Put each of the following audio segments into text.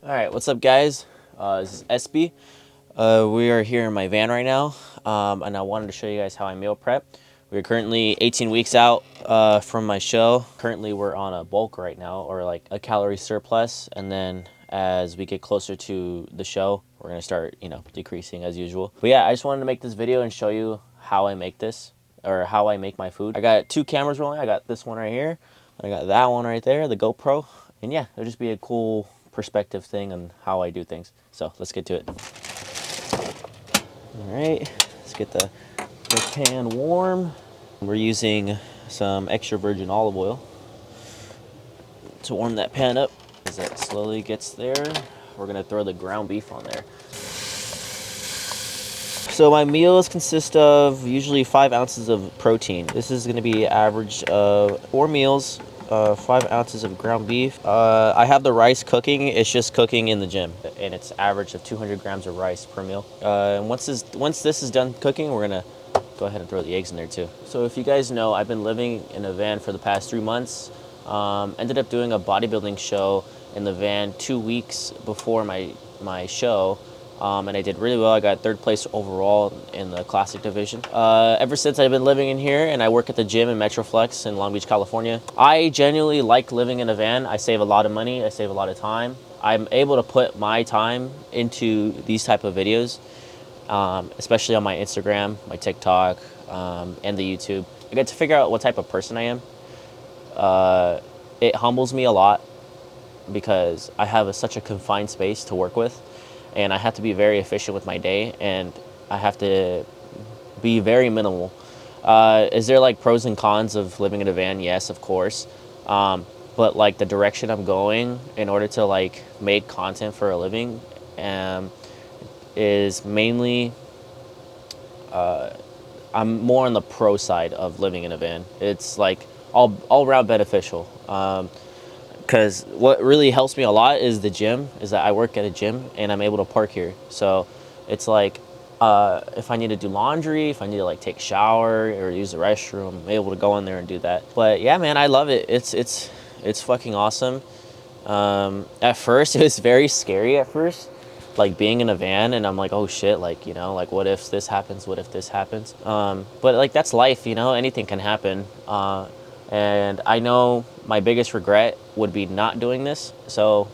All right, what's up, guys? This is SB. We are here in my van right now, and I wanted to show you guys how I meal prep. We're currently 18 weeks out from my show. Currently, we're on a bulk right now, or like a calorie surplus, and then as we get closer to the show, we're gonna start, decreasing as usual. But yeah, I just wanted to make this video and show you how I make this, or how I make my food. I got two cameras rolling. I got this one right here, and I got that one right there, the GoPro, and yeah, it'll just be a cool perspective thing on how I do things. So let's get to it. All right, let's get the pan warm. We're using some extra virgin olive oil to warm that pan up. As that slowly gets there, we're gonna throw the ground beef on there. So my meals consist of usually 5 ounces of protein. This is gonna be average of 4 meals. 5 ounces of ground beef. I have the rice cooking. It's just cooking in the gym, and it's average of 200 grams of rice per meal. And once this is done cooking, we're gonna go ahead and throw the eggs in there too. So if you guys know, I've been living in a van for the past 3 months. Ended up doing a bodybuilding show in the van 2 weeks before my show. And I did really well. I got 3rd place overall in the classic division. Ever since I've been living in here, and I work at the gym in Metroflex in Long Beach, California. I genuinely like living in a van. I save a lot of money. I save a lot of time. I'm able to put my time into these type of videos, especially on my Instagram, my TikTok, and the YouTube. I get to figure out what type of person I am. It humbles me a lot because I have such a confined space to work with. And I have to be very efficient with my day, and I have to be very minimal. Is there like pros and cons of living in a van? Yes, of course. But like the direction I'm going in order to like make content for a living is mainly, I'm more on the pro side of living in a van. It's like all around beneficial. Because what really helps me a lot is the gym, is that I work at a gym and I'm able to park here. So it's like, if I need to do laundry, if I need to like take a shower or use the restroom, I'm able to go in there and do that. But yeah, man, I love it. It's fucking awesome. At first, it was very scary at first, like being in a van, and I'm like, oh shit, like, like what if this happens? What if this happens? But like, that's life, anything can happen. And I know my biggest regret would be not doing this, so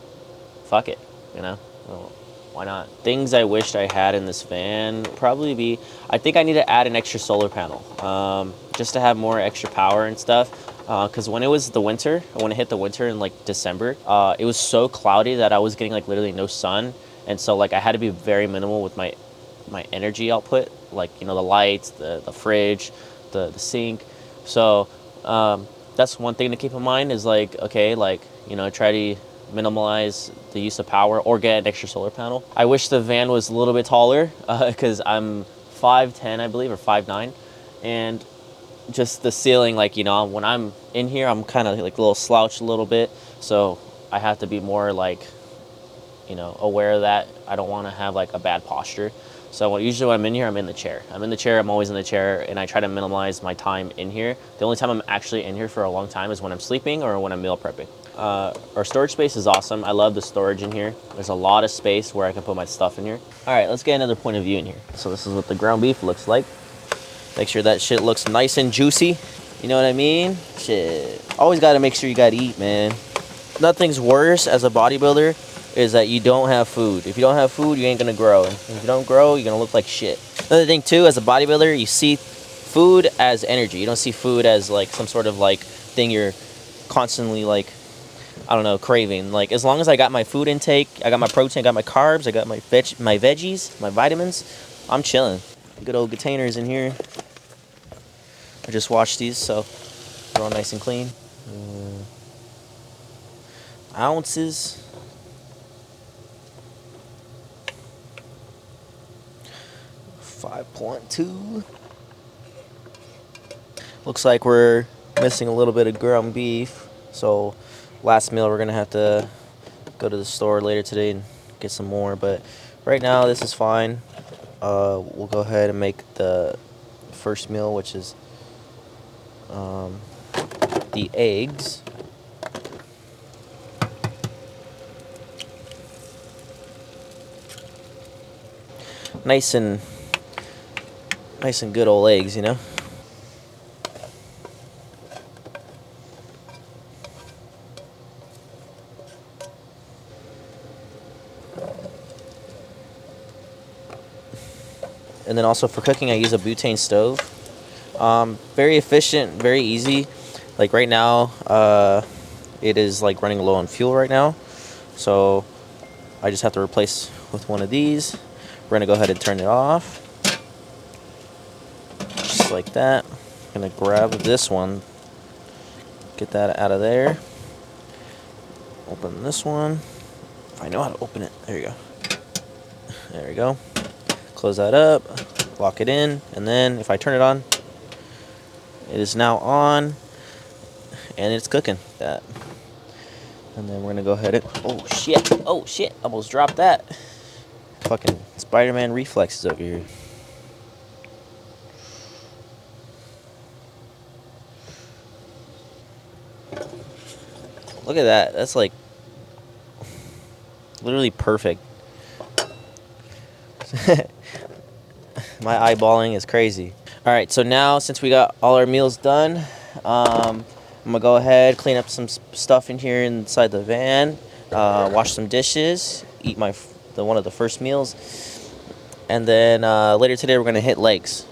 fuck it, well, why not? Things I wished I had in this van probably be, I think I need to add an extra solar panel, just to have more extra power and stuff. Because when it was the winter, when it hit the winter in like December, it was so cloudy that I was getting like literally no sun, and so like I had to be very minimal with my energy output, like the lights, the fridge, the sink. So that's one thing to keep in mind is like, okay, like, try to minimize the use of power or get an extra solar panel. I wish the van was a little bit taller because I'm 5'10", I believe, or 5'9", and just the ceiling, like, when I'm in here, I'm kind of like a little slouched a little bit, so I have to be more like, aware of that. I don't want to have like a bad posture. So usually when I'm in here, I'm in the chair. I'm always in the chair, and I try to minimize my time in here. The only time I'm actually in here for a long time is when I'm sleeping or when I'm meal prepping. Our storage space is awesome. I love the storage in here. There's a lot of space where I can put my stuff in here. All right, let's get another point of view in here. So this is what the ground beef looks like. Make sure that shit looks nice and juicy. You know what I mean? Shit. Always got to make sure you got to eat, man. Nothing's worse as a bodybuilder is that you don't have food. If you don't have food, you ain't gonna grow. And if you don't grow, you're gonna look like shit. Another thing too, as a bodybuilder, you see food as energy. You don't see food as like some sort of like thing you're constantly like, I don't know, craving. Like, as long as I got my food intake, I got my protein, I got my carbs, I got my veggies, my vitamins, I'm chilling. Good old containers in here. I just washed these, so they're all nice and clean. Ounces. 5.2. Looks like we're missing a little bit of ground beef, so last meal we're gonna have to go to the store later today and get some more, but right now this is fine. We'll go ahead and make the first meal, which is the eggs. nice and good old eggs, you know. And then also for cooking, I use a butane stove. Very efficient, very easy. Like right now, it is like running low on fuel right now, so I just have to replace with one of these. We're gonna go ahead and turn it off, just like that. I'm gonna grab this one, get that out of there. Open this one. If I know how to open it, there you go. There we go. Close that up, lock it in, and then if I turn it on, it is now on, and it's cooking. That. And then we're gonna go ahead and, oh shit, almost dropped that. Fucking Spider-Man reflexes over here. Look at that, that's like literally perfect. My eyeballing is crazy. All right, so now since we got all our meals done, I'm gonna go ahead, clean up some stuff in here inside the van, wash some dishes, eat one of the first meals, and then later today we're gonna hit legs.